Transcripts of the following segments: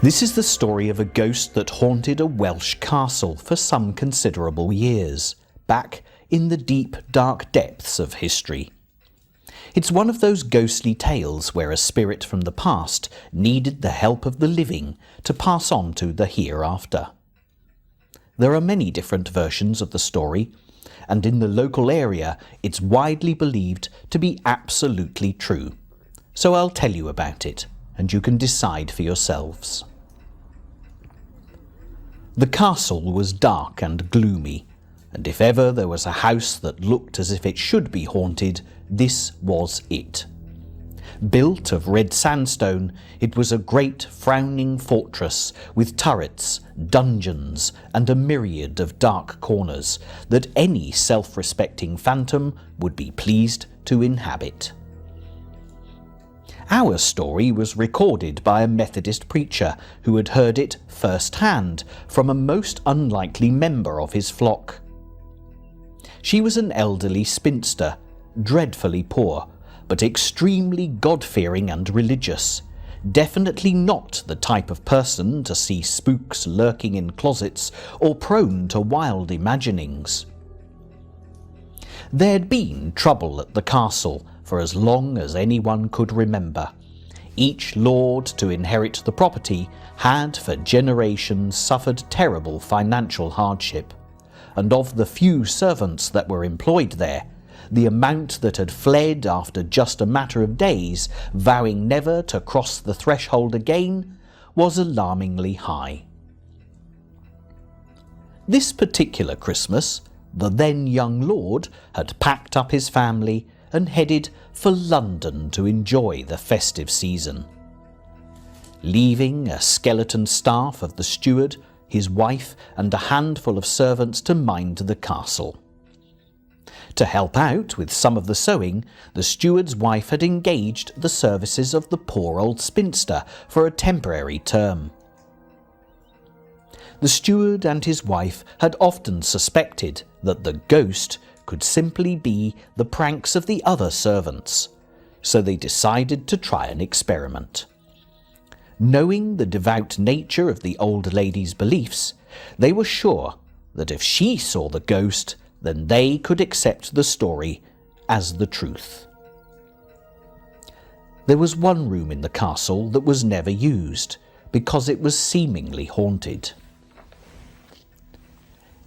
This is the story of a ghost that haunted a Welsh castle for some considerable years, back in the deep, dark depths of history. It's one of those ghostly tales where a spirit from the past needed the help of the living to pass on to the hereafter. There are many different versions of the story, and in the local area it's widely believed to be absolutely true. So I'll tell you about it, and you can decide for yourselves. The castle was dark and gloomy, and if ever there was a house that looked as if it should be haunted, this was it. Built of red sandstone, it was a great frowning fortress with turrets, dungeons, and a myriad of dark corners that any self-respecting phantom would be pleased to inhabit. Our story was recorded by a Methodist preacher who had heard it first-hand from a most unlikely member of his flock. She was an elderly spinster, dreadfully poor, but extremely God-fearing and religious, definitely not the type of person to see spooks lurking in closets or prone to wild imaginings. There'd been trouble at the castle for as long as anyone could remember. Each lord to inherit the property had for generations suffered terrible financial hardship, and of the few servants that were employed there, the amount that had fled after just a matter of days, vowing never to cross the threshold again, was alarmingly high. This particular Christmas, the then young lord had packed up his family and headed for London to enjoy the festive season, leaving a skeleton staff of the steward, his wife, and a handful of servants to mind the castle. To help out with some of the sewing, the steward's wife had engaged the services of the poor old spinster for a temporary term. The steward and his wife had often suspected that the ghost could simply be the pranks of the other servants, so they decided to try an experiment. Knowing the devout nature of the old lady's beliefs, they were sure that if she saw the ghost, then they could accept the story as the truth. There was one room in the castle that was never used, because it was seemingly haunted.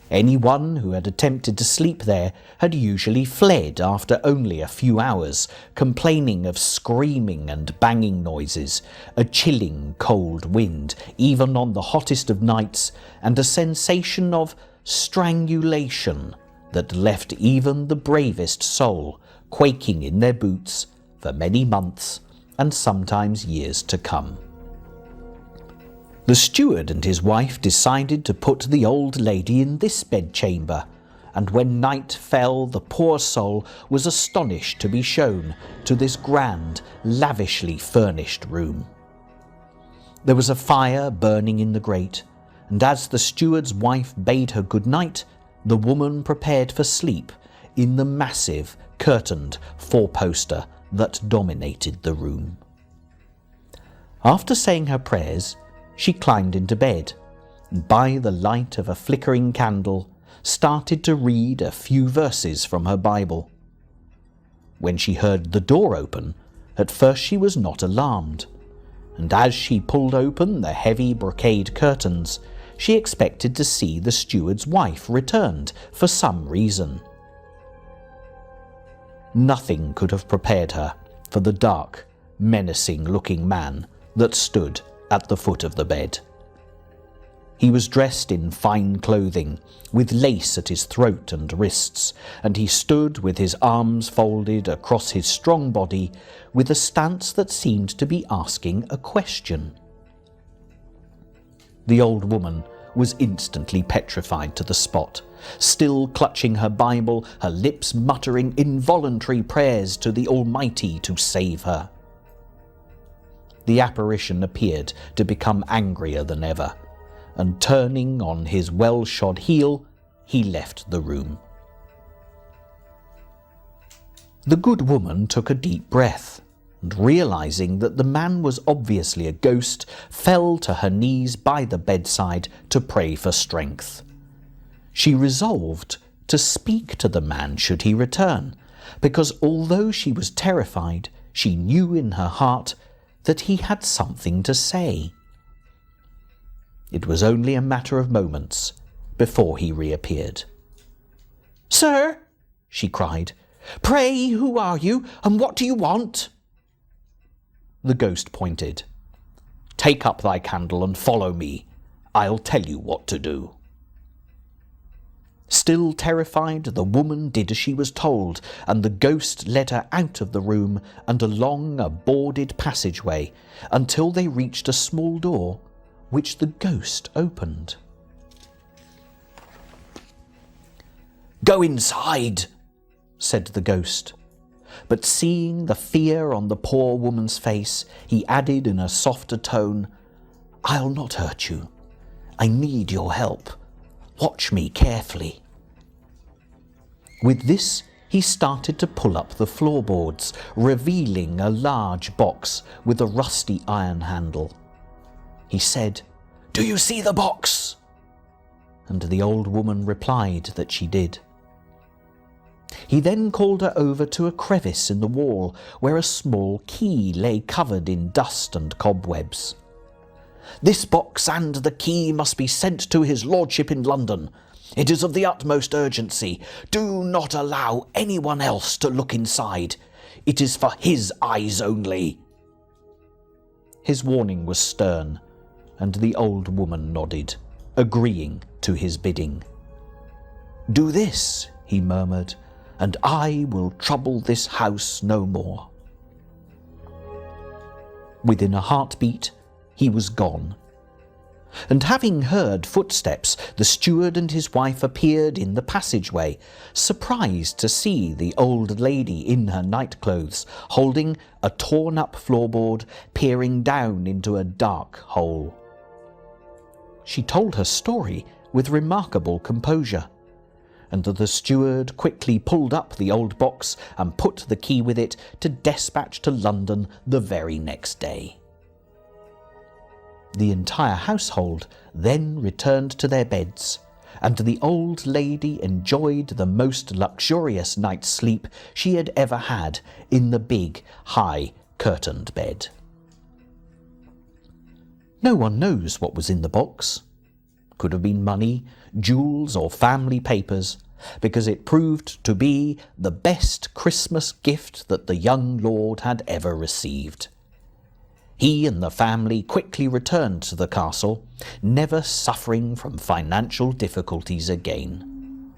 Anyone who had attempted to sleep there had usually fled after only a few hours, complaining of screaming and banging noises, a chilling cold wind, even on the hottest of nights, and a sensation of strangulation that left even the bravest soul quaking in their boots for many months and sometimes years to come. The steward and his wife decided to put the old lady in this bedchamber, and when night fell the poor soul was astonished to be shown to this grand, lavishly furnished room. There was a fire burning in the grate, and as the steward's wife bade her good night, the woman prepared for sleep in the massive, curtained four-poster that dominated the room. After saying her prayers, she climbed into bed, and by the light of a flickering candle, started to read a few verses from her Bible. When she heard the door open, at first she was not alarmed, and as she pulled open the heavy brocade curtains, she expected to see the steward's wife returned for some reason. Nothing could have prepared her for the dark, menacing-looking man that stood at the foot of the bed. He was dressed in fine clothing, with lace at his throat and wrists, and he stood with his arms folded across his strong body, with a stance that seemed to be asking a question. The old woman was instantly petrified to the spot, still clutching her Bible, her lips muttering involuntary prayers to the Almighty to save her. The apparition appeared to become angrier than ever, and turning on his well-shod heel, he left the room. The good woman took a deep breath, and realizing that the man was obviously a ghost, fell to her knees by the bedside to pray for strength. She resolved to speak to the man should he return, because although she was terrified, she knew in her heart that he had something to say. It was only a matter of moments before he reappeared. "Sir," she cried, "pray who are you, and what do you want?" The ghost pointed. "Take up thy candle and follow me. I'll tell you what to do." Still terrified, the woman did as she was told, and the ghost led her out of the room and along a boarded passageway until they reached a small door, which the ghost opened. "Go inside," said the ghost. But seeing the fear on the poor woman's face, he added in a softer tone, "I'll not hurt you. I need your help. Watch me carefully." With this, he started to pull up the floorboards, revealing a large box with a rusty iron handle. He said, "Do you see the box?" And the old woman replied that she did. He then called her over to a crevice in the wall where a small key lay covered in dust and cobwebs. "This box and the key must be sent to his lordship in London. It is of the utmost urgency. Do not allow anyone else to look inside. It is for his eyes only." His warning was stern, and the old woman nodded, agreeing to his bidding. "Do this," he murmured, "and I will trouble this house no more." Within a heartbeat, he was gone. And having heard footsteps, the steward and his wife appeared in the passageway, surprised to see the old lady in her nightclothes, holding a torn-up floorboard, peering down into a dark hole. She told her story with remarkable composure, and the steward quickly pulled up the old box and put the key with it to despatch to London the very next day. The entire household then returned to their beds, and the old lady enjoyed the most luxurious night's sleep she had ever had in the big, high-curtained bed. No one knows what was in the box. Could have been money, jewels, or family papers, because it proved to be the best Christmas gift that the young lord had ever received. He and the family quickly returned to the castle, never suffering from financial difficulties again.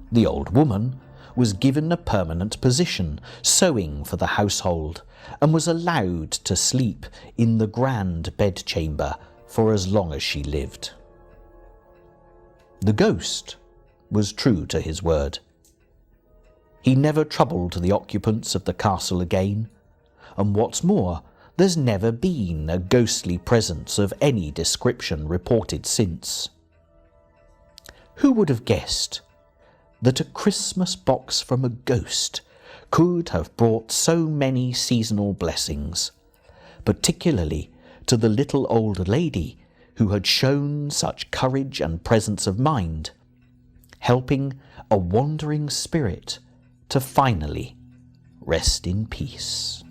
The old woman was given a permanent position, sewing for the household, and was allowed to sleep in the grand bedchamber for as long as she lived. The ghost was true to his word. He never troubled the occupants of the castle again, and what's more, there's never been a ghostly presence of any description reported since. Who would have guessed that a Christmas box from a ghost could have brought so many seasonal blessings, particularly to the little old lady who had shown such courage and presence of mind, helping a wandering spirit to finally rest in peace.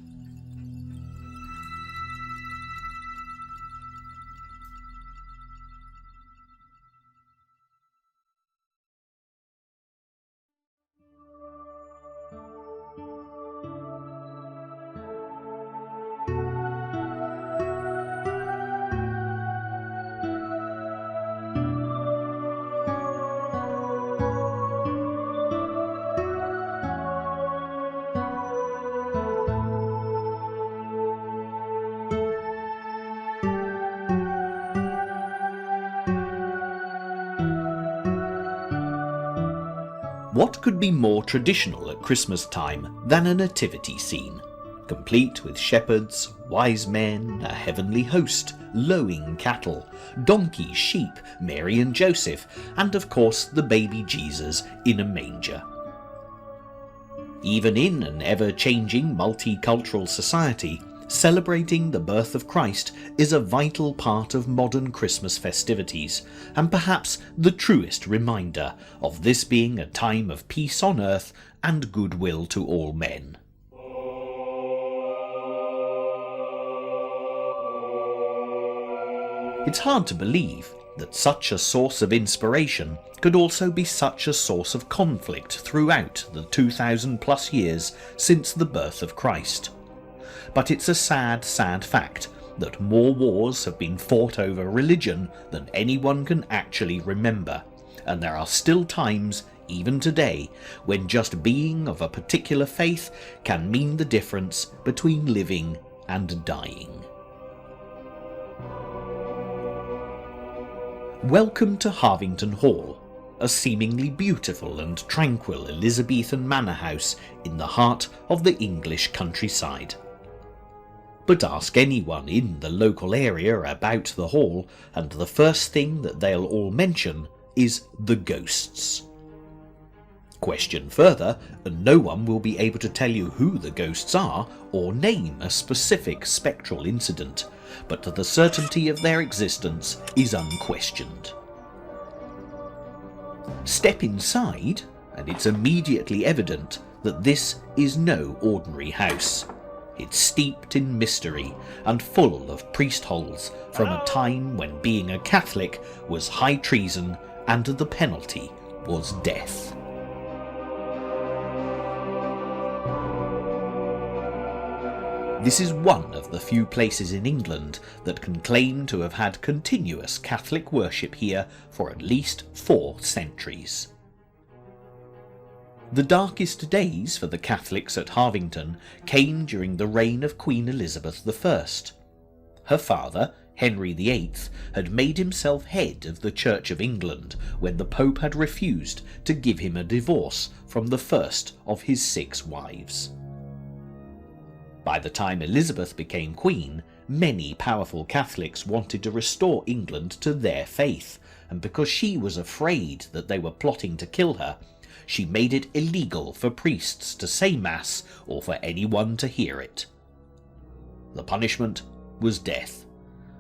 What could be more traditional at Christmas time than a nativity scene, complete with shepherds, wise men, a heavenly host, lowing cattle, donkeys, sheep, Mary and Joseph, and of course the baby Jesus in a manger. Even in an ever-changing multicultural society, celebrating the birth of Christ is a vital part of modern Christmas festivities, and perhaps the truest reminder of this being a time of peace on earth and goodwill to all men. It's hard to believe that such a source of inspiration could also be such a source of conflict throughout the 2,000 plus years since the birth of Christ. But it's a sad, sad fact that more wars have been fought over religion than anyone can actually remember, and there are still times, even today, when just being of a particular faith can mean the difference between living and dying. Welcome to Harvington Hall, a seemingly beautiful and tranquil Elizabethan manor house in the heart of the English countryside. But ask anyone in the local area about the hall, and the first thing that they'll all mention is the ghosts. Question further, and no one will be able to tell you who the ghosts are or name a specific spectral incident, but the certainty of their existence is unquestioned. Step inside, and it's immediately evident that this is no ordinary house. It's steeped in mystery and full of priest holes from a time when being a Catholic was high treason and the penalty was death. This is one of the few places in England that can claim to have had continuous Catholic worship here for at least 4 centuries. The darkest days for the Catholics at Harvington came during the reign of Queen Elizabeth I. Her father, Henry VIII, had made himself head of the Church of England when the Pope had refused to give him a divorce from the first of his 6 wives. By the time Elizabeth became queen, many powerful Catholics wanted to restore England to their faith, and because she was afraid that they were plotting to kill her, she made it illegal for priests to say Mass or for anyone to hear it. The punishment was death,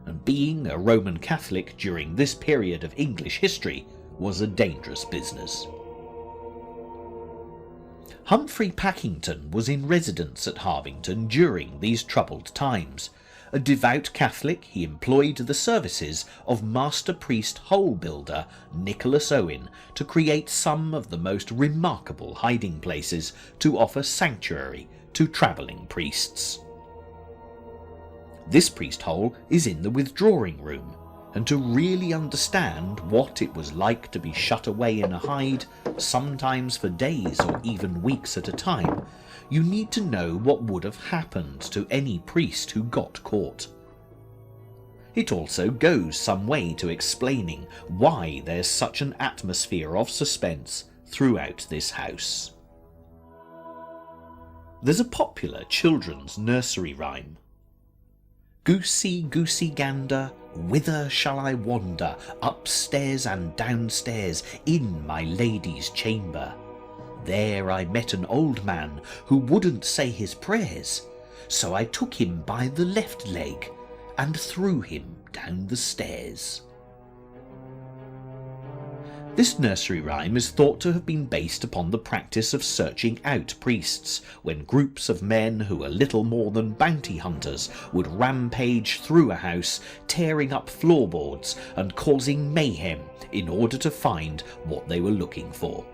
and being a Roman Catholic during this period of English history was a dangerous business. Humphrey Packington was in residence at Harvington during these troubled times. A devout Catholic, he employed the services of master priest hole builder Nicholas Owen to create some of the most remarkable hiding places to offer sanctuary to travelling priests. This priest hole is in the withdrawing room, and to really understand what it was like to be shut away in a hide, sometimes for days or even weeks at a time, you need to know what would have happened to any priest who got caught. It also goes some way to explaining why there's such an atmosphere of suspense throughout this house. There's a popular children's nursery rhyme. Goosey, goosey gander, whither shall I wander, upstairs and downstairs, in my lady's chamber? There I met an old man who wouldn't say his prayers, so I took him by the left leg and threw him down the stairs. This nursery rhyme is thought to have been based upon the practice of searching out priests, when groups of men who were little more than bounty hunters would rampage through a house, tearing up floorboards and causing mayhem in order to find what they were looking for.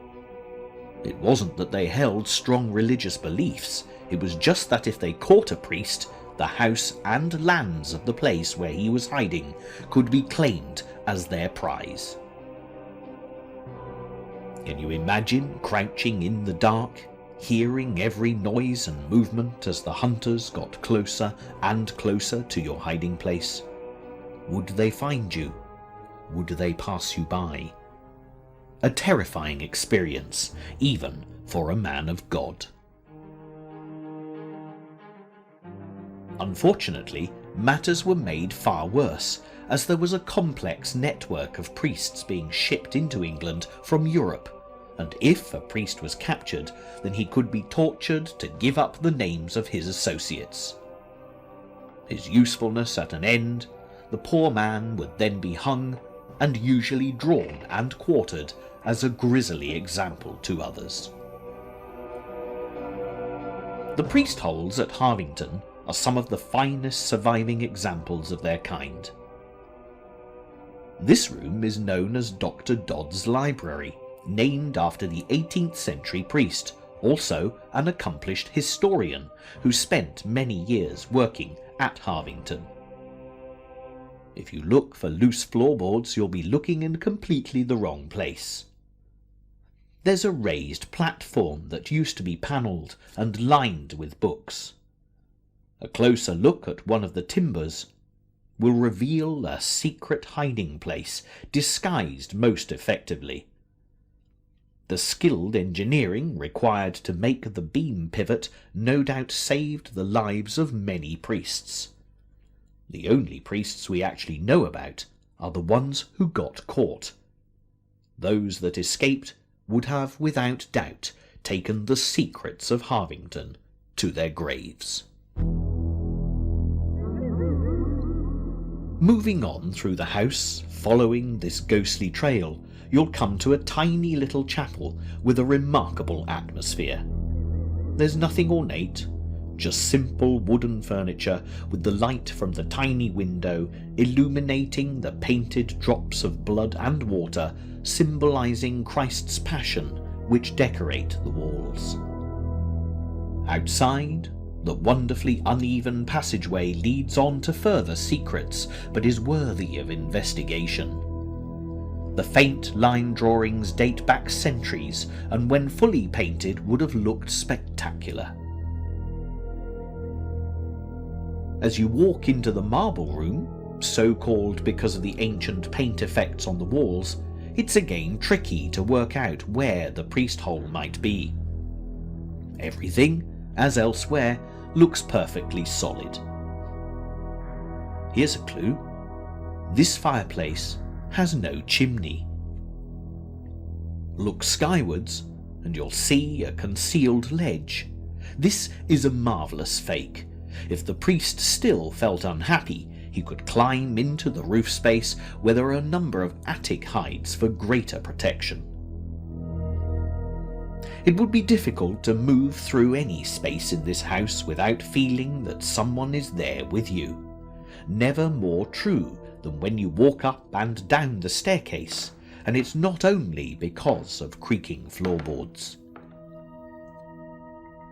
It wasn't that they held strong religious beliefs, it was just that if they caught a priest, the house and lands of the place where he was hiding could be claimed as their prize. Can you imagine crouching in the dark, hearing every noise and movement as the hunters got closer and closer to your hiding place? Would they find you? Would they pass you by? A terrifying experience, even for a man of God. Unfortunately, matters were made far worse, as there was a complex network of priests being shipped into England from Europe, and if a priest was captured, then he could be tortured to give up the names of his associates. His usefulness at an end, the poor man would then be hung and usually drawn and quartered as a grisly example to others. The priest holes at Harvington are some of the finest surviving examples of their kind. This room is known as Dr. Dodd's Library, named after the 18th century priest, also an accomplished historian who spent many years working at Harvington. If you look for loose floorboards, you'll be looking in completely the wrong place. There's a raised platform that used to be panelled and lined with books. A closer look at one of the timbers will reveal a secret hiding place disguised most effectively. The skilled engineering required to make the beam pivot no doubt saved the lives of many priests. The only priests we actually know about are the ones who got caught. Those that escaped would have without doubt taken the secrets of Harvington to their graves. Moving on through the house, following this ghostly trail, you'll come to a tiny little chapel with a remarkable atmosphere. There's nothing ornate, just simple wooden furniture with the light from the tiny window illuminating the painted drops of blood and water symbolising Christ's Passion which decorate the walls. Outside, the wonderfully uneven passageway leads on to further secrets, but is worthy of investigation. The faint line drawings date back centuries, and when fully painted would have looked spectacular. As you walk into the marble room, so called because of the ancient paint effects on the walls, it's again tricky to work out where the priest hole might be. Everything, as elsewhere, looks perfectly solid. Here's a clue. This fireplace has no chimney. Look skywards and you'll see a concealed ledge. This is a marvellous fake. If the priest still felt unhappy, he could climb into the roof space where there are a number of attic hides for greater protection. It would be difficult to move through any space in this house without feeling that someone is there with you. Never more true than when you walk up and down the staircase, and it's not only because of creaking floorboards.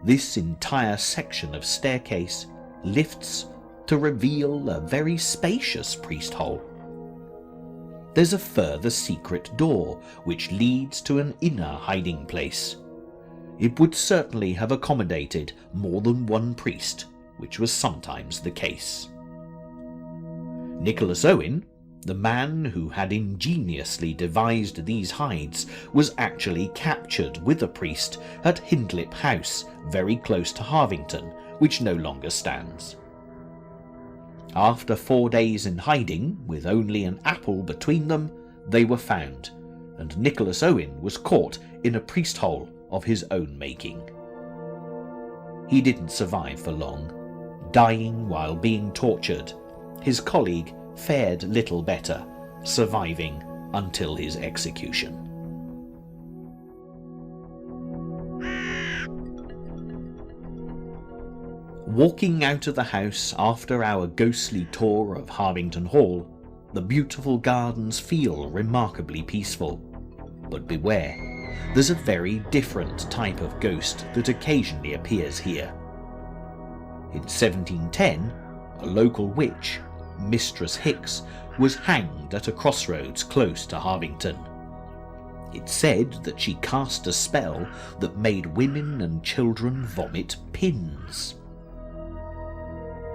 This entire section of staircase lifts to reveal a very spacious priest hole. There's a further secret door which leads to an inner hiding place. It would certainly have accommodated more than one priest, which was sometimes the case. Nicholas Owen, the man who had ingeniously devised these hides, was actually captured with a priest at Hindlip House, very close to Harvington, which no longer stands. After 4 days in hiding, with only an apple between them, they were found, and Nicholas Owen was caught in a priest hole of his own making. He didn't survive for long, dying while being tortured. His colleague fared little better, surviving until his execution. Walking out of the house after our ghostly tour of Harvington Hall, the beautiful gardens feel remarkably peaceful. But beware, there's a very different type of ghost that occasionally appears here. In 1710, a local witch, Mistress Hicks, was hanged at a crossroads close to Harvington. It's said that she cast a spell that made women and children vomit pins.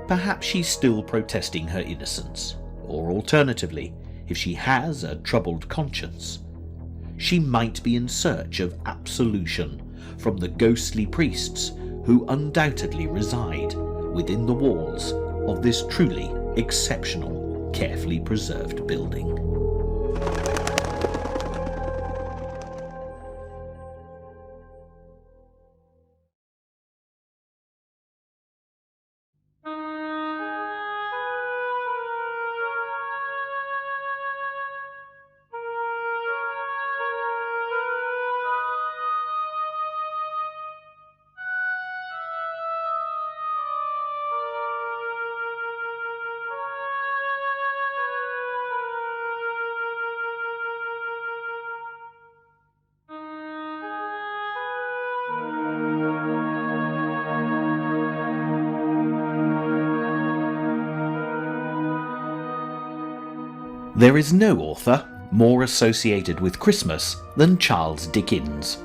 Perhaps she's still protesting her innocence, or alternatively, if she has a troubled conscience, she might be in search of absolution from the ghostly priests who undoubtedly reside within the walls of this truly exceptional, carefully preserved building. There is no author more associated with Christmas than Charles Dickens.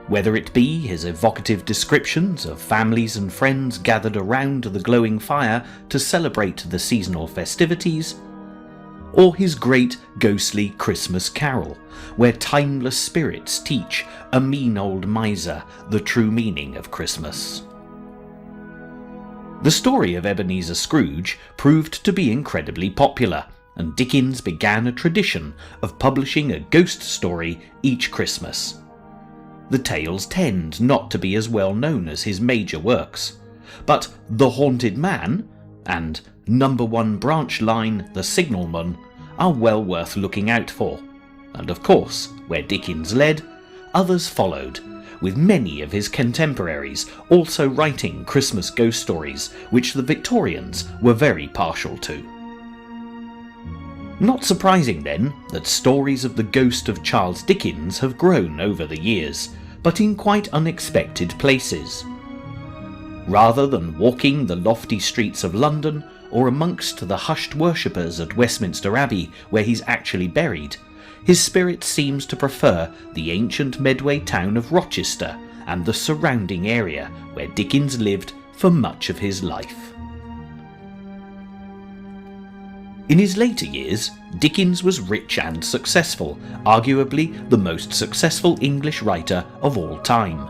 Whether it be his evocative descriptions of families and friends gathered around the glowing fire to celebrate the seasonal festivities, or his great ghostly Christmas carol, where timeless spirits teach a mean old miser the true meaning of Christmas. The story of Ebenezer Scrooge proved to be incredibly popular, and Dickens began a tradition of publishing a ghost story each Christmas. The tales tend not to be as well known as his major works, but The Haunted Man and Number 1 Branch Line The Signalman are well worth looking out for, and of course, where Dickens led, others followed, with many of his contemporaries also writing Christmas ghost stories which the Victorians were very partial to. Not surprising then that stories of the ghost of Charles Dickens have grown over the years, but in quite unexpected places. Rather than walking the lofty streets of London or amongst the hushed worshippers at Westminster Abbey where he's actually buried, his spirit seems to prefer the ancient Medway town of Rochester and the surrounding area where Dickens lived for much of his life. In his later years, Dickens was rich and successful, arguably the most successful English writer of all time.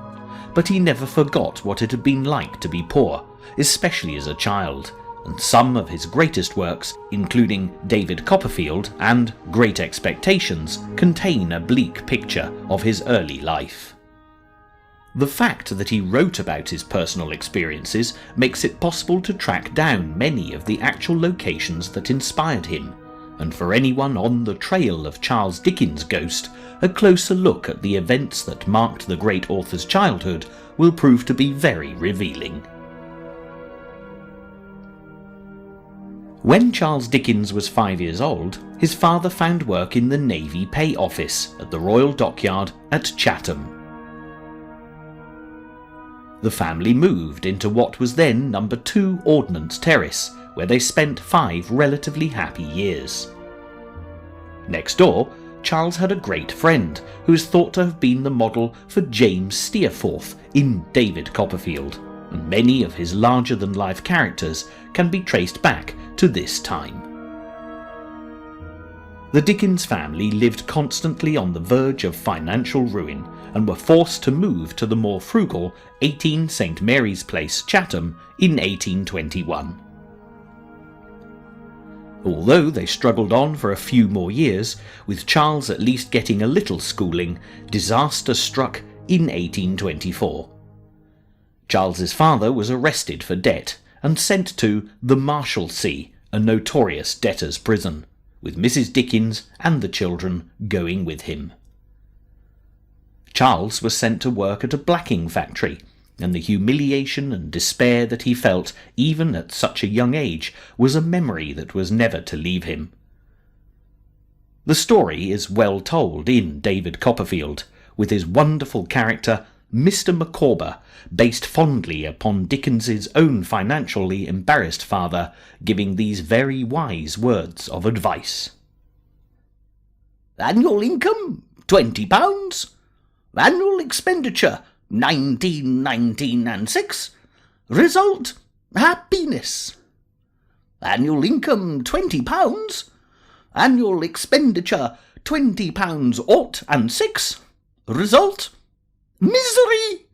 But he never forgot what it had been like to be poor, especially as a child, and some of his greatest works, including David Copperfield and Great Expectations, contain a bleak picture of his early life. The fact that he wrote about his personal experiences makes it possible to track down many of the actual locations that inspired him, and for anyone on the trail of Charles Dickens' ghost, a closer look at the events that marked the great author's childhood will prove to be very revealing. When Charles Dickens was 5 years old, his father found work in the Navy Pay Office at the Royal Dockyard at Chatham. The family moved into what was then number 2 Ordnance Terrace, where they spent 5 relatively happy years. Next door, Charles had a great friend who is thought to have been the model for James Steerforth in David Copperfield, and many of his larger-than-life characters can be traced back to this time. The Dickens family lived constantly on the verge of financial ruin and were forced to move to the more frugal 18 St Mary's Place, Chatham, in 1821. Although they struggled on for a few more years, with Charles at least getting a little schooling, disaster struck in 1824. Charles's father was arrested for debt and sent to the Marshalsea, a notorious debtor's prison, with Mrs. Dickens and the children going with him. Charles was sent to work at a blacking factory, and the humiliation and despair that he felt even at such a young age was a memory that was never to leave him. The story is well told in David Copperfield, with his wonderful character Mr. Micawber, based fondly upon Dickens's own financially embarrassed father, giving these very wise words of advice. Annual income, £20. Annual expenditure, 19, 19 and 6. Result, happiness. Annual income, £20. Annual expenditure, £20 ought and 6. Result, misery!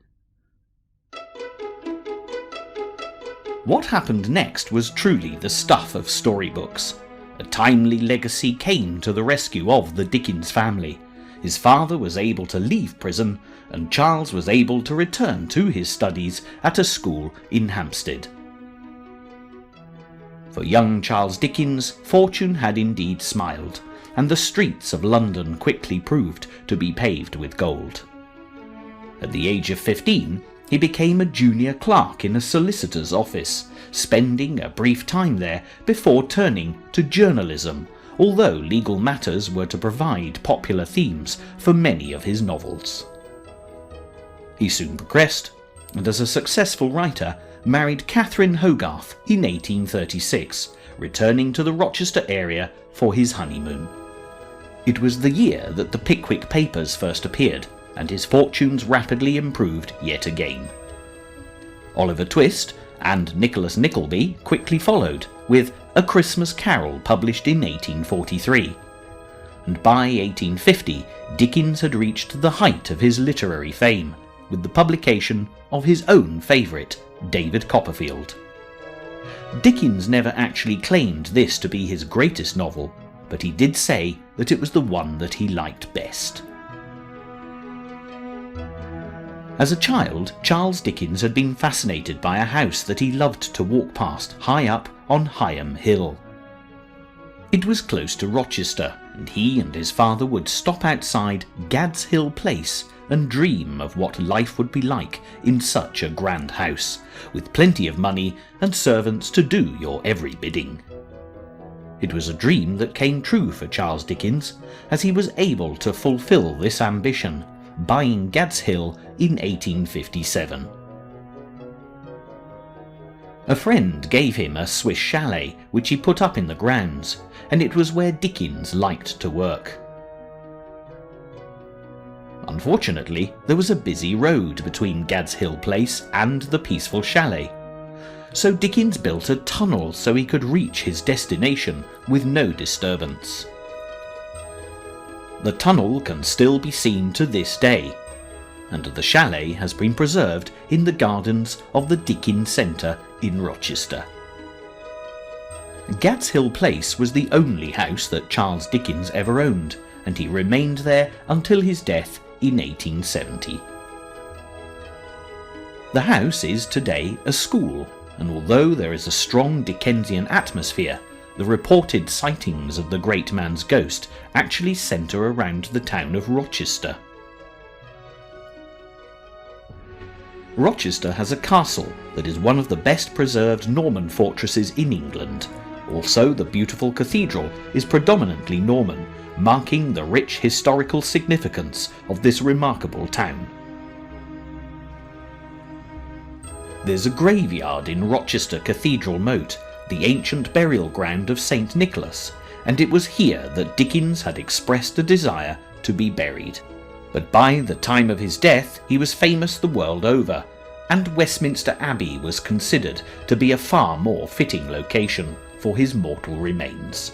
What happened next was truly the stuff of storybooks. A timely legacy came to the rescue of the Dickens family. His father was able to leave prison, and Charles was able to return to his studies at a school in Hampstead. For young Charles Dickens, fortune had indeed smiled, and the streets of London quickly proved to be paved with gold. At the age of 15, he became a junior clerk in a solicitor's office, spending a brief time there before turning to journalism, although legal matters were to provide popular themes for many of his novels. He soon progressed, and as a successful writer, married Catherine Hogarth in 1836, returning to the Rochester area for his honeymoon. It was the year that the Pickwick Papers first appeared, and his fortunes rapidly improved yet again. Oliver Twist and Nicholas Nickleby quickly followed, with A Christmas Carol published in 1843. And by 1850, Dickens had reached the height of his literary fame, with the publication of his own favourite, David Copperfield. Dickens never actually claimed this to be his greatest novel, but he did say that it was the one that he liked best. As a child, Charles Dickens had been fascinated by a house that he loved to walk past high up on Higham Hill. It was close to Rochester, and he and his father would stop outside Gad's Hill Place and dream of what life would be like in such a grand house, with plenty of money and servants to do your every bidding. It was a dream that came true for Charles Dickens, as he was able to fulfil this ambition, buying Gad's Hill in 1857. A friend gave him a Swiss chalet which he put up in the grounds, and it was where Dickens liked to work. Unfortunately, there was a busy road between Gad's Hill Place and the peaceful chalet, so Dickens built a tunnel so he could reach his destination with no disturbance. The tunnel can still be seen to this day, and the chalet has been preserved in the gardens of the Dickens Centre in Rochester. Gad's Hill Place was the only house that Charles Dickens ever owned, and he remained there until his death in 1870. The house is today a school, and although there is a strong Dickensian atmosphere, the reported sightings of the great man's ghost actually centre around the town of Rochester. Rochester has a castle that is one of the best preserved Norman fortresses in England. Also, the beautiful cathedral is predominantly Norman, marking the rich historical significance of this remarkable town. There's a graveyard in Rochester Cathedral Moat, the ancient burial ground of St. Nicholas, and it was here that Dickens had expressed a desire to be buried. But by the time of his death he was famous the world over, and Westminster Abbey was considered to be a far more fitting location for his mortal remains.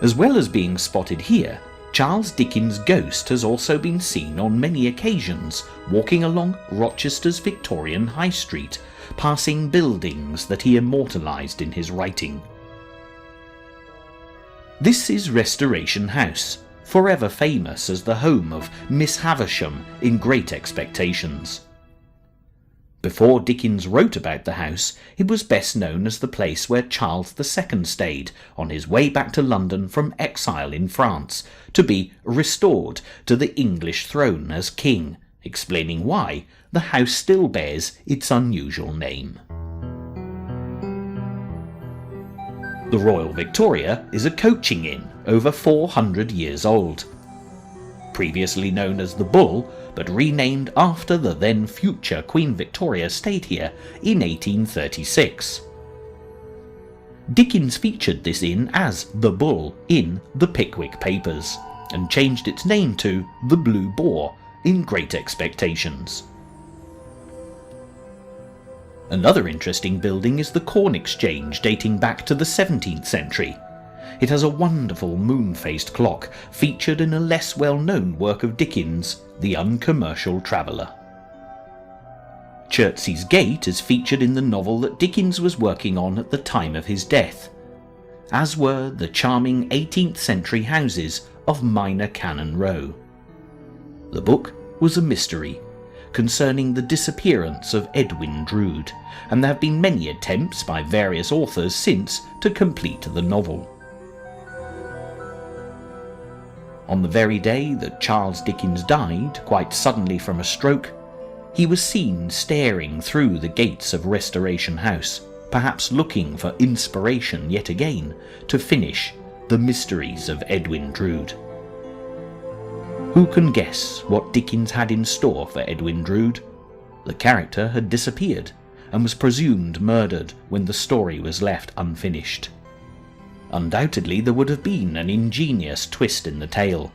As well as being spotted here, Charles Dickens' ghost has also been seen on many occasions walking along Rochester's Victorian High Street, passing buildings that he immortalised in his writing. This is Restoration House, forever famous as the home of Miss Havisham in Great Expectations. Before Dickens wrote about the house, it was best known as the place where Charles II stayed on his way back to London from exile in France, to be restored to the English throne as king, explaining why the house still bears its unusual name. The Royal Victoria is a coaching inn over 400 years old. Previously known as the Bull, but renamed after the then future Queen Victoria stayed here in 1836. Dickens featured this inn as the Bull in the Pickwick Papers, and changed its name to the Blue Boar in Great Expectations. Another interesting building is the Corn Exchange, dating back to the 17th century. It has a wonderful moon-faced clock featured in a less well-known work of Dickens, The Uncommercial Traveller. Chertsey's Gate is featured in the novel that Dickens was working on at the time of his death, as were the charming 18th century houses of Minor Canon Row. The book was a mystery concerning the disappearance of Edwin Drood, and there have been many attempts by various authors since to complete the novel. On the very day that Charles Dickens died, quite suddenly from a stroke, he was seen staring through the gates of Restoration House, perhaps looking for inspiration yet again to finish The Mysteries of Edwin Drood. Who can guess what Dickens had in store for Edwin Drood? The character had disappeared, and was presumed murdered when the story was left unfinished. Undoubtedly there would have been an ingenious twist in the tale,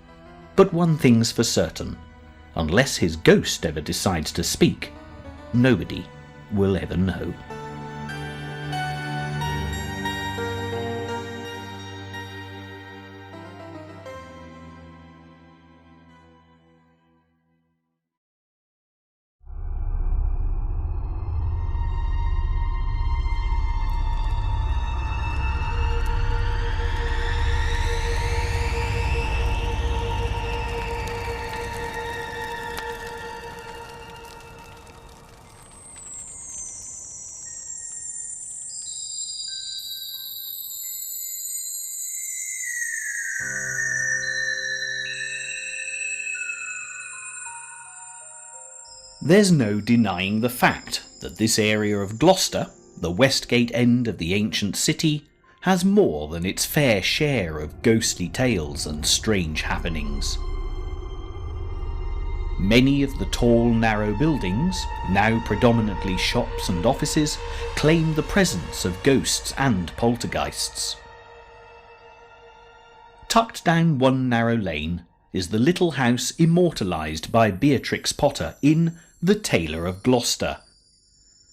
but one thing's for certain, unless his ghost ever decides to speak, nobody will ever know. There's no denying the fact that this area of Gloucester, the Westgate end of the ancient city, has more than its fair share of ghostly tales and strange happenings. Many of the tall, narrow buildings, now predominantly shops and offices, claim the presence of ghosts and poltergeists. Tucked down one narrow lane is the little house immortalised by Beatrix Potter in The Tailor of Gloucester,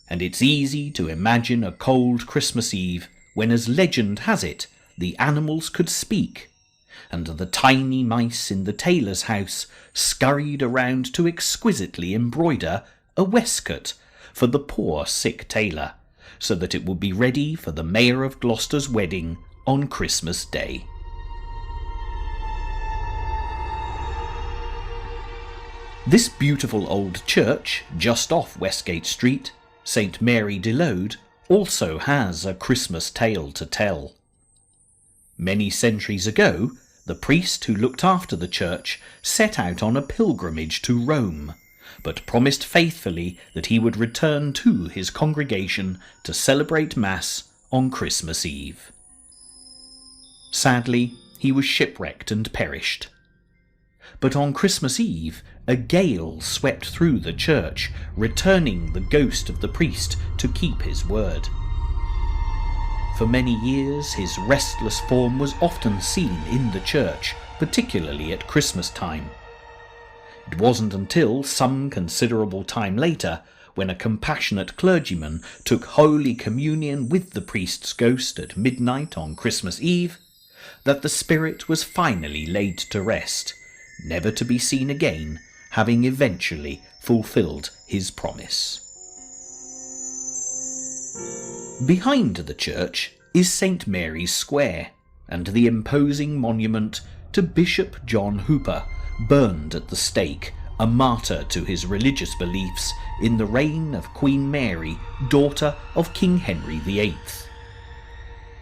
and it's easy to imagine a cold Christmas Eve when, as legend has it, the animals could speak, and the tiny mice in the tailor's house scurried around to exquisitely embroider a waistcoat for the poor sick tailor, so that it would be ready for the Mayor of Gloucester's wedding on Christmas Day. This beautiful old church, just off Westgate Street, St Mary de Lode, also has a Christmas tale to tell. Many centuries ago, the priest who looked after the church set out on a pilgrimage to Rome, but promised faithfully that he would return to his congregation to celebrate Mass on Christmas Eve. Sadly, he was shipwrecked and perished. But on Christmas Eve, a gale swept through the church, returning the ghost of the priest to keep his word. For many years, his restless form was often seen in the church, particularly at Christmas time. It wasn't until some considerable time later, when a compassionate clergyman took Holy Communion with the priest's ghost at midnight on Christmas Eve, that the spirit was finally laid to rest, never to be seen again, having eventually fulfilled his promise. Behind the church is St Mary's Square, and the imposing monument to Bishop John Hooper, burned at the stake, a martyr to his religious beliefs in the reign of Queen Mary, daughter of King Henry VIII.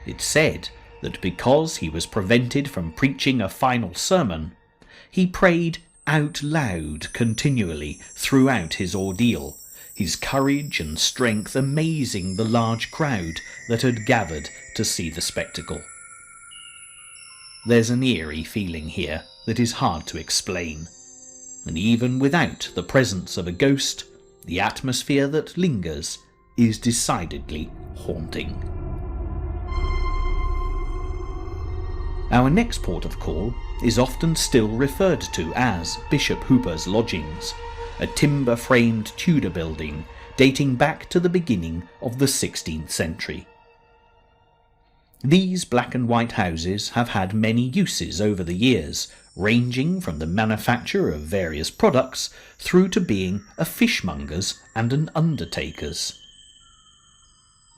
It's said that because he was prevented from preaching a final sermon, he prayed out loud continually throughout his ordeal, his courage and strength amazing the large crowd that had gathered to see the spectacle. There's an eerie feeling here that is hard to explain, and even without the presence of a ghost, the atmosphere that lingers is decidedly haunting. Our next port of call is often still referred to as Bishop Hooper's Lodgings, a timber-framed Tudor building dating back to the beginning of the 16th century. These black and white houses have had many uses over the years, ranging from the manufacture of various products through to being a fishmonger's and an undertaker's.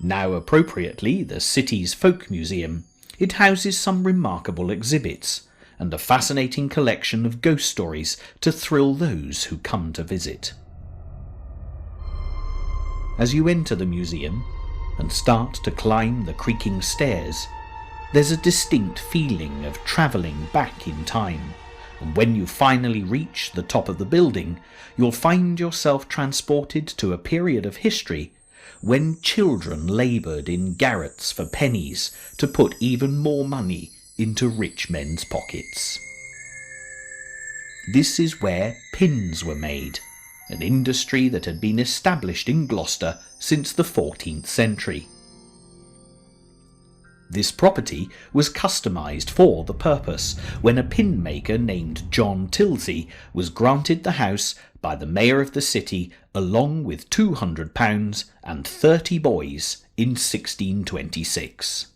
Now appropriately the city's folk museum, it houses some remarkable exhibits and a fascinating collection of ghost stories to thrill those who come to visit. As you enter the museum and start to climb the creaking stairs, there's a distinct feeling of travelling back in time, and when you finally reach the top of the building, you'll find yourself transported to a period of history when children laboured in garrets for pennies to put even more money into rich men's pockets. This is where pins were made, an industry that had been established in Gloucester since the 14th century. This property was customised for the purpose when a pin maker named John Tilsey was granted the house by the mayor of the city along with £200 and 30 boys in 1626.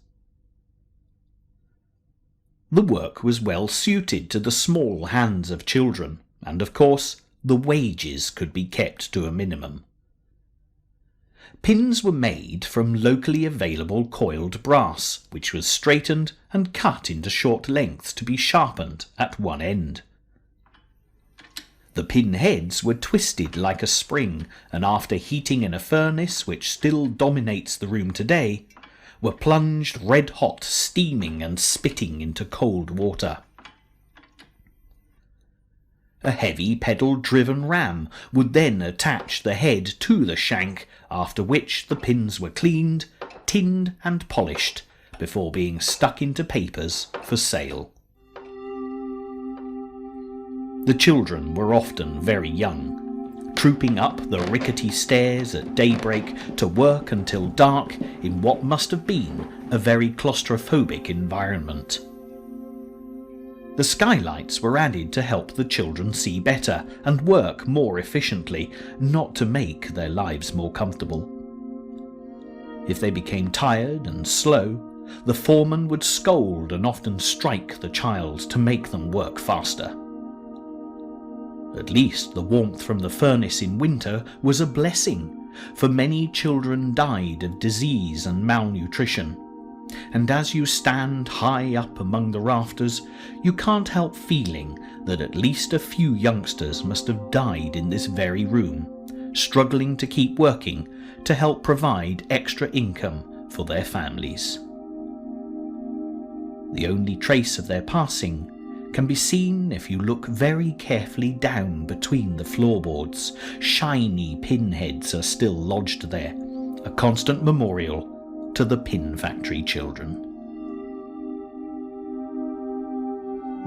The work was well suited to the small hands of children, and of course the wages could be kept to a minimum. Pins were made from locally available coiled brass, which was straightened and cut into short lengths to be sharpened at one end. The pin heads were twisted like a spring, and after heating in a furnace which still dominates the room today, were plunged red-hot, steaming and spitting into cold water. A heavy pedal-driven ram would then attach the head to the shank, after which the pins were cleaned, tinned and polished before being stuck into papers for sale. The children were often very young, trooping up the rickety stairs at daybreak to work until dark in what must have been a very claustrophobic environment. The skylights were added to help the children see better and work more efficiently, not to make their lives more comfortable. If they became tired and slow, the foreman would scold and often strike the child to make them work faster. At least the warmth from the furnace in winter was a blessing, for many children died of disease and malnutrition. And as you stand high up among the rafters, you can't help feeling that at least a few youngsters must have died in this very room, struggling to keep working to help provide extra income for their families. The only trace of their passing can be seen if you look very carefully down between the floorboards. Shiny pinheads are still lodged there, a constant memorial to the pin factory children.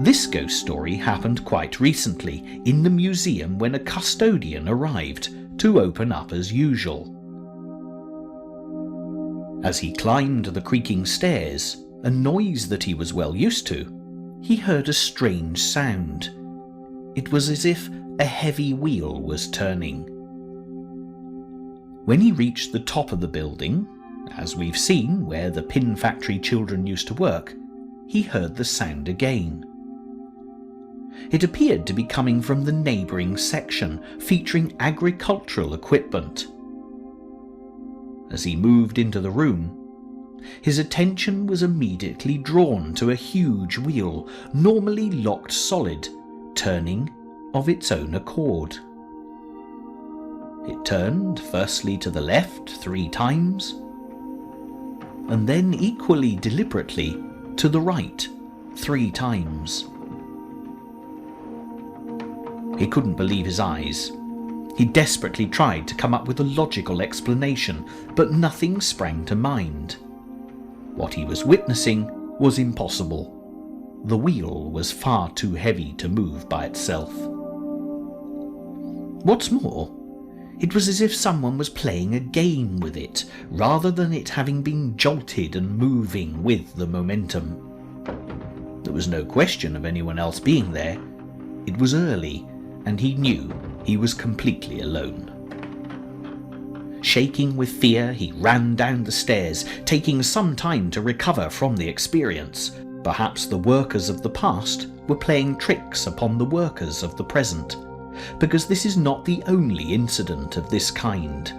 This ghost story happened quite recently in the museum when a custodian arrived to open up as usual. As he climbed the creaking stairs, a noise that he was well used to, he heard a strange sound. It was as if a heavy wheel was turning. When he reached the top of the building, as we've seen where the pin factory children used to work, he heard the sound again. It appeared to be coming from the neighbouring section, featuring agricultural equipment. As he moved into the room, his attention was immediately drawn to a huge wheel, normally locked solid, turning of its own accord. It turned firstly to the left 3 times, and then equally deliberately to the right 3 times. He couldn't believe his eyes. He desperately tried to come up with a logical explanation, but nothing sprang to mind. What he was witnessing was impossible. The wheel was far too heavy to move by itself. What's more, it was as if someone was playing a game with it, rather than it having been jolted and moving with the momentum. There was no question of anyone else being there. It was early, and he knew he was completely alone. Shaking with fear, he ran down the stairs, taking some time to recover from the experience. Perhaps the workers of the past were playing tricks upon the workers of the present, because this is not the only incident of this kind.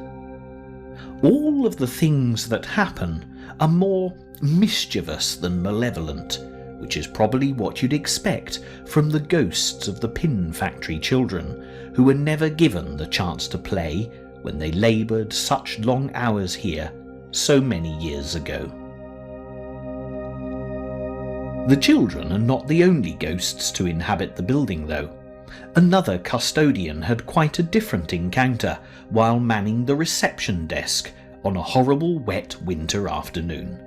All of the things that happen are more mischievous than malevolent, which is probably what you'd expect from the ghosts of the pin factory children, who were never given the chance to play when they laboured such long hours here so many years ago. The children are not the only ghosts to inhabit the building, though. Another custodian had quite a different encounter while manning the reception desk on a horrible wet winter afternoon.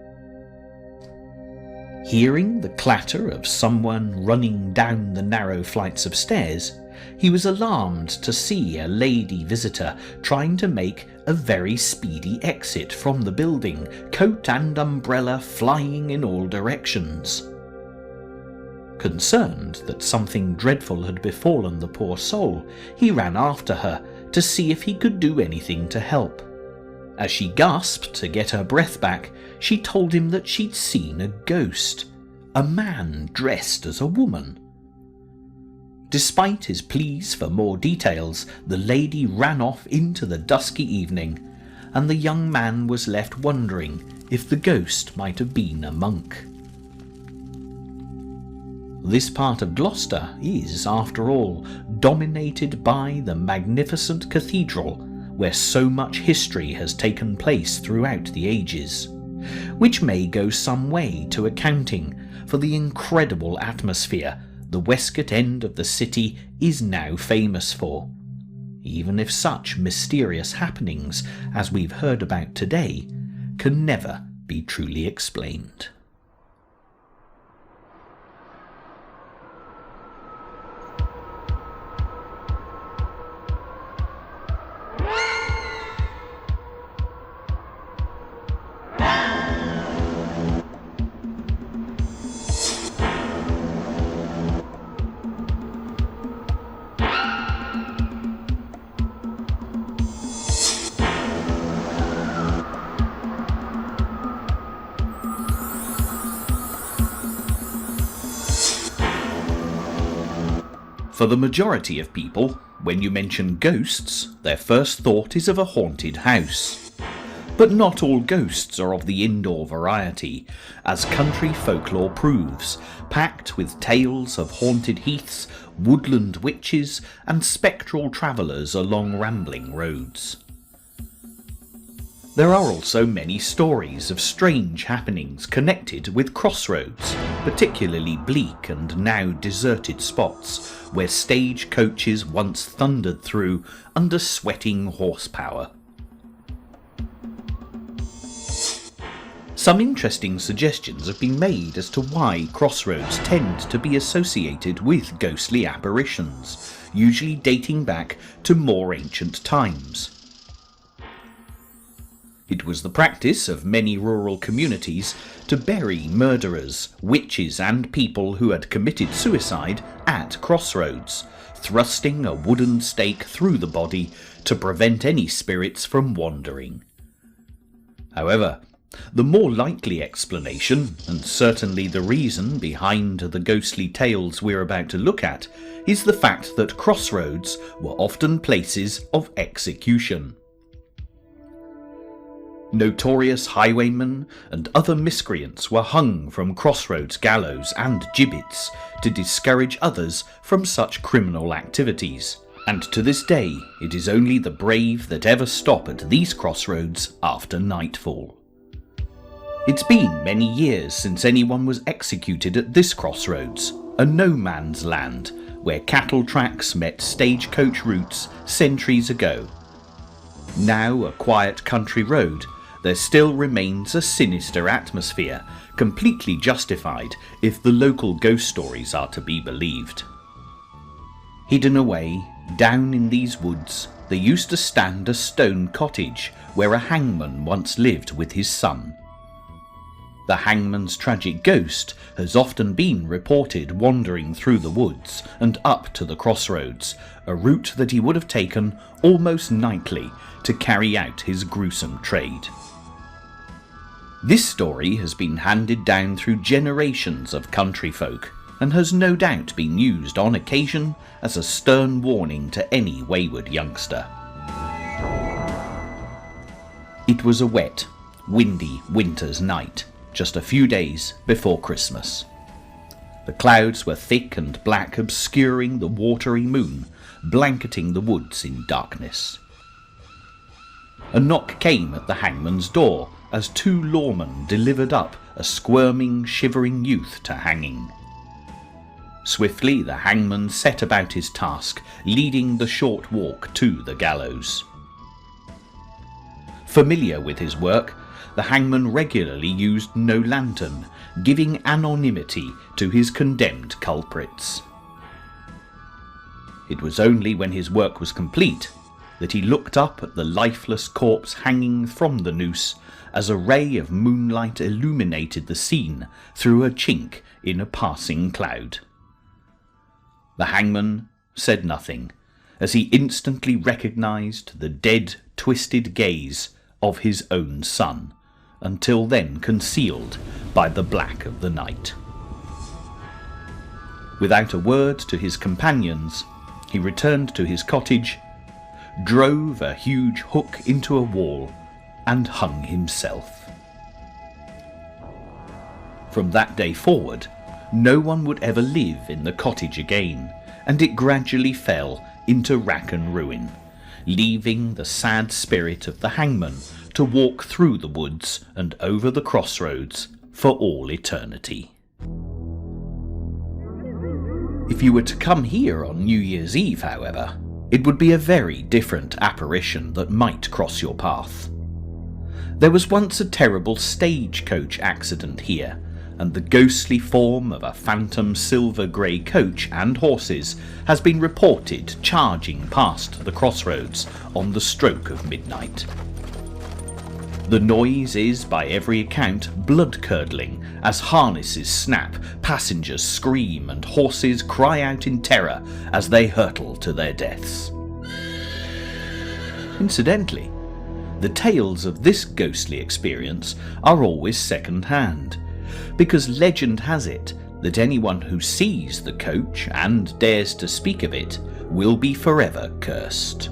Hearing the clatter of someone running down the narrow flights of stairs, he was alarmed to see a lady visitor trying to make a very speedy exit from the building, coat and umbrella flying in all directions. Concerned that something dreadful had befallen the poor soul, he ran after her to see if he could do anything to help. As she gasped to get her breath back, she told him that she'd seen a ghost, a man dressed as a woman. Despite his pleas for more details, the lady ran off into the dusky evening, and the young man was left wondering if the ghost might have been a monk. This part of Gloucester is, after all, dominated by the magnificent cathedral, where so much history has taken place throughout the ages, which may go some way to accounting for the incredible atmosphere the Westgate end of the city is now famous for, even if such mysterious happenings as we've heard about today can never be truly explained. For the majority of people, when you mention ghosts, their first thought is of a haunted house. But not all ghosts are of the indoor variety, as country folklore proves, packed with tales of haunted heaths, woodland witches, and spectral travellers along rambling roads. There are also many stories of strange happenings connected with crossroads, particularly bleak and now deserted spots where stage coaches once thundered through under sweating horsepower. Some interesting suggestions have been made as to why crossroads tend to be associated with ghostly apparitions, usually dating back to more ancient times. It was the practice of many rural communities to bury murderers, witches and people who had committed suicide at crossroads, thrusting a wooden stake through the body to prevent any spirits from wandering. However, the more likely explanation, and certainly the reason behind the ghostly tales we're about to look at, is the fact that crossroads were often places of execution. Notorious highwaymen and other miscreants were hung from crossroads gallows and gibbets to discourage others from such criminal activities, and to this day it is only the brave that ever stop at these crossroads after nightfall. It's been many years since anyone was executed at this crossroads, a no-man's land where cattle tracks met stagecoach routes centuries ago. Now a quiet country road, there still remains a sinister atmosphere, completely justified if the local ghost stories are to be believed. Hidden away, down in these woods, there used to stand a stone cottage where a hangman once lived with his son. The hangman's tragic ghost has often been reported wandering through the woods and up to the crossroads, a route that he would have taken almost nightly to carry out his gruesome trade. This story has been handed down through generations of country folk and has no doubt been used on occasion as a stern warning to any wayward youngster. It was a wet, windy winter's night, just a few days before Christmas. The clouds were thick and black, obscuring the watery moon, blanketing the woods in darkness. A knock came at the hangman's door as two lawmen delivered up a squirming, shivering youth to hanging. Swiftly the hangman set about his task, leading the short walk to the gallows. Familiar with his work, the hangman regularly used no lantern, giving anonymity to his condemned culprits. It was only when his work was complete that he looked up at the lifeless corpse hanging from the noose as a ray of moonlight illuminated the scene through a chink in a passing cloud. The hangman said nothing, as he instantly recognized the dead, twisted gaze of his own son, until then concealed by the black of the night. Without a word to his companions, he returned to his cottage, drove a huge hook into a wall, and hung himself. From that day forward, no one would ever live in the cottage again, and it gradually fell into rack and ruin, leaving the sad spirit of the hangman to walk through the woods and over the crossroads for all eternity. If you were to come here on New Year's Eve, however, it would be a very different apparition that might cross your path. There was once a terrible stagecoach accident here, and the ghostly form of a phantom silver-grey coach and horses has been reported charging past the crossroads on the stroke of midnight. The noise is, by every account, blood-curdling, as harnesses snap, passengers scream, and horses cry out in terror as they hurtle to their deaths. Incidentally, the tales of this ghostly experience are always second-hand, because legend has it that anyone who sees the coach and dares to speak of it will be forever cursed.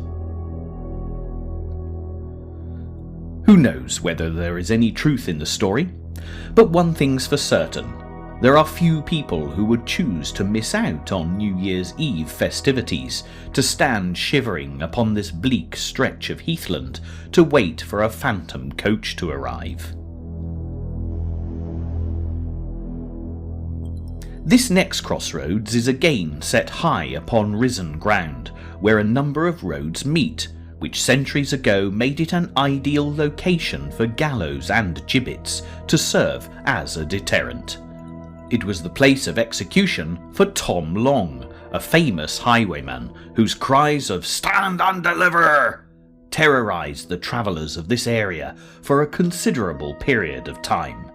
Who knows whether there is any truth in the story, but one thing's for certain: there are few people who would choose to miss out on New Year's Eve festivities, to stand shivering upon this bleak stretch of heathland to wait for a phantom coach to arrive. This next crossroads is again set high upon risen ground, where a number of roads meet, which centuries ago made it an ideal location for gallows and gibbets to serve as a deterrent. It was the place of execution for Tom Long, a famous highwayman whose cries of "Stand and deliver!" terrorized the travellers of this area for a considerable period of time.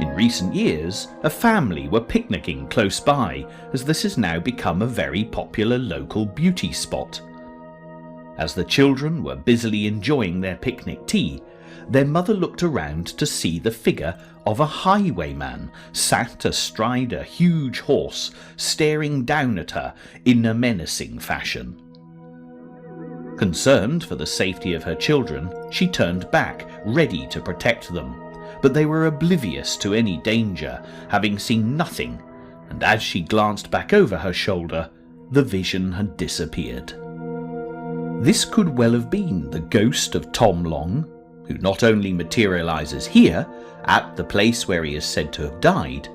In recent years, a family were picnicking close by, as this has now become a very popular local beauty spot. As the children were busily enjoying their picnic tea, their mother looked around to see the figure of a highwayman sat astride a huge horse, staring down at her in a menacing fashion. Concerned for the safety of her children, she turned back, ready to protect them, but they were oblivious to any danger, having seen nothing, and as she glanced back over her shoulder, the vision had disappeared. This could well have been the ghost of Tom Long, who not only materialises here, at the place where he is said to have died,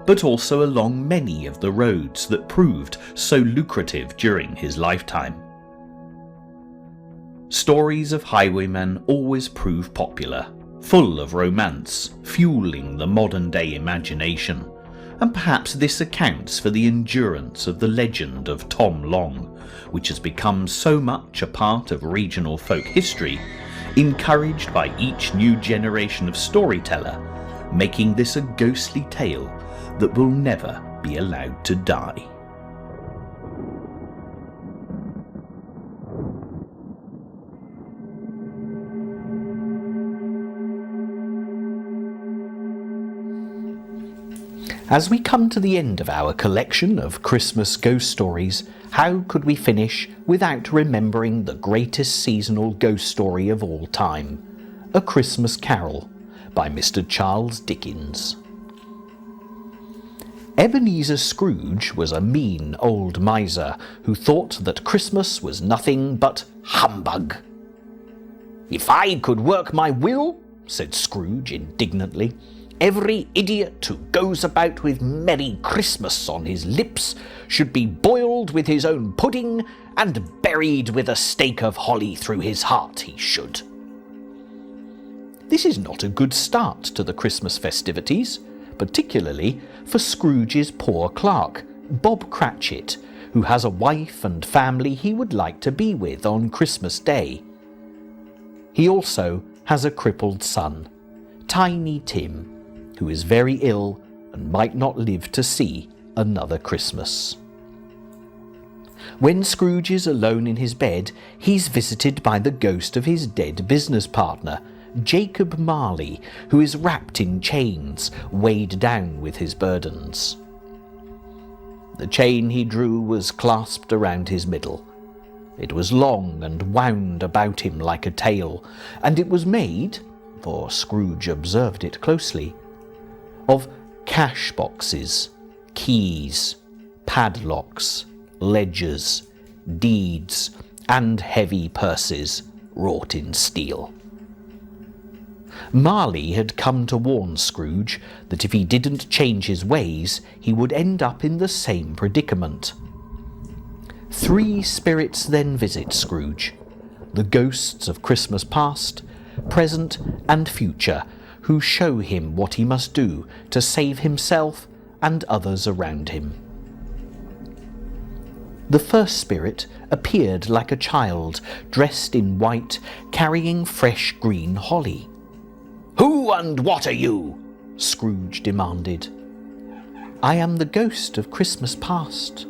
but also along many of the roads that proved so lucrative during his lifetime. Stories of highwaymen always prove popular, full of romance, fueling the modern-day imagination, and perhaps this accounts for the endurance of the legend of Tom Long, which has become so much a part of regional folk history, encouraged by each new generation of storyteller, making this a ghostly tale that will never be allowed to die. As we come to the end of our collection of Christmas ghost stories, how could we finish without remembering the greatest seasonal ghost story of all time, A Christmas Carol by Mr. Charles Dickens. Ebenezer Scrooge was a mean old miser who thought that Christmas was nothing but humbug. "If I could work my will," said Scrooge indignantly, "every idiot who goes about with Merry Christmas on his lips should be boiled with his own pudding and buried with a stake of holly through his heart, he should." This is not a good start to the Christmas festivities, particularly for Scrooge's poor clerk, Bob Cratchit, who has a wife and family he would like to be with on Christmas Day. He also has a crippled son, Tiny Tim, who is very ill and might not live to see another Christmas. When Scrooge is alone in his bed, he's visited by the ghost of his dead business partner, Jacob Marley, who is wrapped in chains, weighed down with his burdens. The chain he drew was clasped around his middle. It was long and wound about him like a tail, and it was made, for Scrooge observed it closely, of cash boxes, keys, padlocks, ledgers, deeds, and heavy purses wrought in steel. Marley had come to warn Scrooge that if he didn't change his ways, he would end up in the same predicament. 3 spirits then visit Scrooge, the ghosts of Christmas past, present, and future, who show him what he must do to save himself and others around him. The first spirit appeared like a child, dressed in white, carrying fresh green holly. "Who and what are you?" Scrooge demanded. "I am the ghost of Christmas past."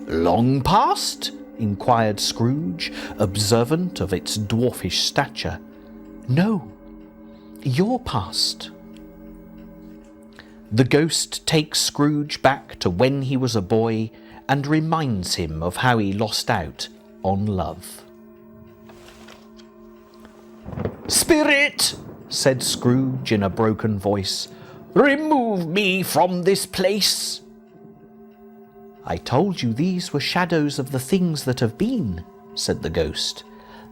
"Long past?" inquired Scrooge, observant of its dwarfish stature. "No, your past." The ghost takes Scrooge back to when he was a boy and reminds him of how he lost out on love. "Spirit," said Scrooge in a broken voice, "remove me from this place." "I told you these were shadows of the things that have been," said the ghost,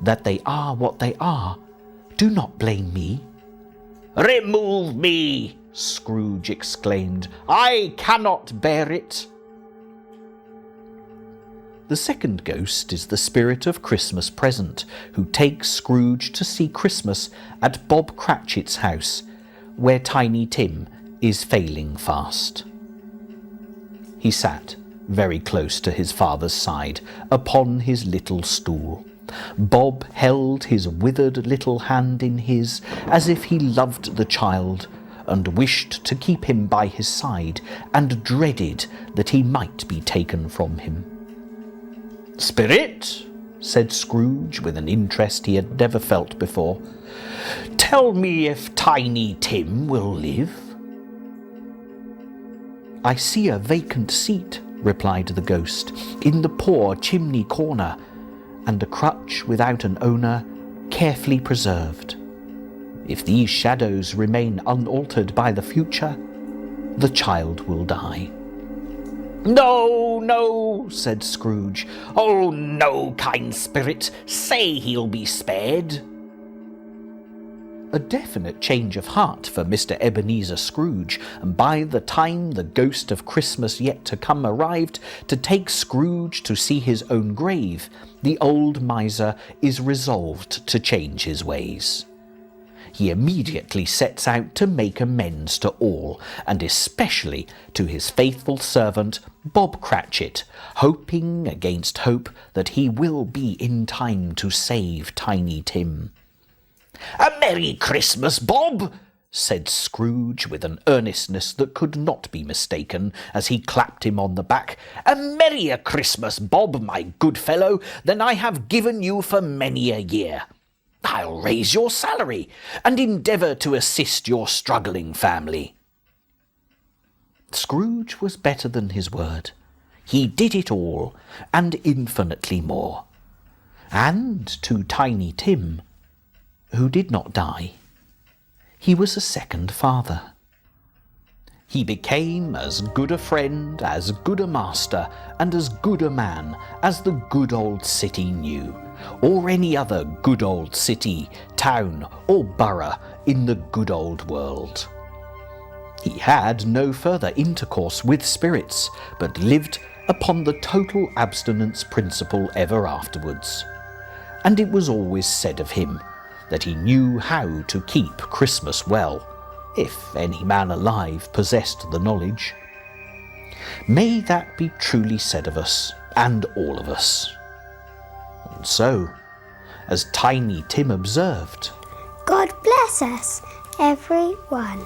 "that they are what they are. Do not blame me." "Remove me!" Scrooge exclaimed. "I cannot bear it." The second ghost is the spirit of Christmas present, who takes Scrooge to see Christmas at Bob Cratchit's house, where Tiny Tim is failing fast. He sat very close to his father's side, upon his little stool. Bob held his withered little hand in his, as if he loved the child, and wished to keep him by his side, and dreaded that he might be taken from him. "Spirit," said Scrooge with an interest he had never felt before, "tell me if Tiny Tim will live." "I see a vacant seat," replied the ghost, "in the poor chimney corner, and a crutch without an owner, carefully preserved. If these shadows remain unaltered by the future, the child will die." "No, no," said Scrooge. "Oh, no, kind spirit, say he'll be spared." A definite change of heart for Mr. Ebenezer Scrooge, and by the time the ghost of Christmas yet to come arrived to take Scrooge to see his own grave, the old miser is resolved to change his ways. He immediately sets out to make amends to all, and especially to his faithful servant Bob Cratchit, hoping against hope that he will be in time to save Tiny Tim. "A Merry Christmas, Bob!" said Scrooge with an earnestness that could not be mistaken, as he clapped him on the back. "A merrier Christmas, Bob, my good fellow, than I have given you for many a year. I'll raise your salary, and endeavour to assist your struggling family." Scrooge was better than his word. He did it all, and infinitely more. And to Tiny Tim, who did not die, he was a second father. He became as good a friend, as good a master, and as good a man as the good old city knew, or any other good old city, town, or borough in the good old world. He had no further intercourse with spirits, but lived upon the total abstinence principle ever afterwards. And it was always said of him that he knew how to keep Christmas well, if any man alive possessed the knowledge. May that be truly said of us, and all of us. And so, as Tiny Tim observed, God bless us, everyone.